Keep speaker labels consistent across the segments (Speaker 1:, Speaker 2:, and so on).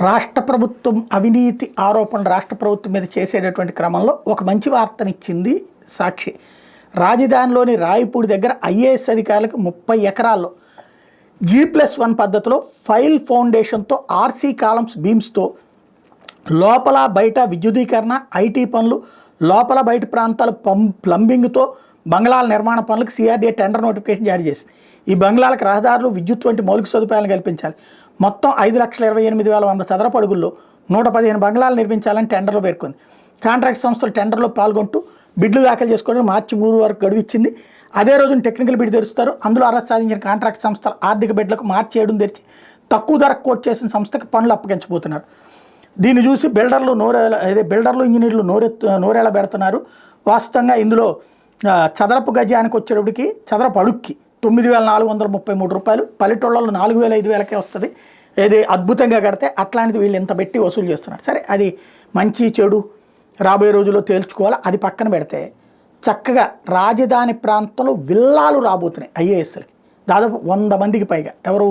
Speaker 1: రాష్ట్ర ప్రభుత్వం అవినీతి ఆరోపణలు రాష్ట్ర ప్రభుత్వం మీద చేసేటటువంటి క్రమంలో ఒక మంచి వార్తనిచ్చింది సాక్షి. రాజధానిలోని రాయపూడి దగ్గర ఐఏఎస్ అధికారులకు 30 ఎకరాల్లో G+1 పద్ధతిలో ఫైల్ ఫౌండేషన్తో ఆర్సీ కాలమ్స్ బీమ్స్తో లోపల బయట విద్యుదీకరణ, ఐటీ పనులు, లోపల బయట ప్రాంతాల ప్లంబింగ్తో బంగ్లాల నిర్మాణ పనులకు సిఆర్డీఏ టెండర్ నోటిఫికేషన్ జారీ చేసింది. ఈ బంగ్లాలకు రహదారులు, విద్యుత్ వంటి మౌలిక సదుపాయాలను కల్పించాలి. మొత్తం 5,28,100 చదరపు అడుగుల్లో 115 బంగ్లాలు నిర్మించాలని టెండర్లో పేర్కొంది. కాంట్రాక్ట్ సంస్థలు టెండర్లో పాల్గొంటూ బిడ్లు దాఖలు చేసుకోవడానికి మార్చి 3 వరకు గడువు ఇచ్చింది. అదే రోజున టెక్నికల్ బిడ్ తెరుస్తారు. అందులో అర్హత సాధించిన కాంట్రాక్ట్ సంస్థల ఆర్థిక బిడ్లకు మార్చి 7 తెరిచి తక్కువ ధరకు కోట్ చేసిన సంస్థకి పనులు అప్పగించబోతున్నారు. దీన్ని చూసి బిల్డర్లు ఇంజనీర్లు నోరేళ పెడుతున్నారు. వాస్తవంగా ఇందులో చదరపు గజానికి వచ్చేటప్పటికి చదరపు అడుక్కి 9,433 రూపాయలు, పల్లెటూళ్ళలో 4,000-5,000కే వస్తుంది. ఏది అద్భుతంగా కడితే అట్లాంటిది వీళ్ళు ఇంత పెట్టి వసూలు చేస్తున్నారు. సరే, అది మంచి చెడు రాబోయే రోజుల్లో తేల్చుకోవాలి. అది పక్కన పెడితే చక్కగా రాజధాని ప్రాంతంలో విల్లాలు రాబోతున్నాయి ఐఏఎస్లకి. దాదాపు 100 మందికి పైగా. ఎవరు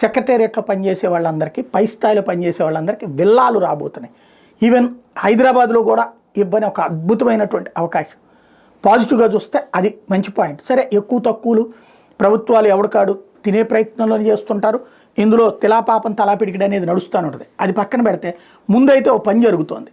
Speaker 1: సెక్రటేరియట్లో పనిచేసే వాళ్ళందరికీ, పై స్థాయిలో పనిచేసే వాళ్ళందరికీ విల్లాలు రాబోతున్నాయి. ఈవెన్ హైదరాబాద్లో కూడా ఇవ్వని ఒక అద్భుతమైనటువంటి అవకాశం. పాజిటివ్గా చూస్తే అది మంచి పాయింట్. సరే, ఎక్కువ తక్కువలు ప్రభుత్వాలు ఎవడికాడు తినే ప్రయత్నంలోనే చేస్తుంటారు. ఇందులో తిలాపాపం తలాపిడికిడి అనేది నడుస్తూ ఉంటుంది. అది పక్కన పెడితే ముందైతే ఓ పని జరుగుతోంది.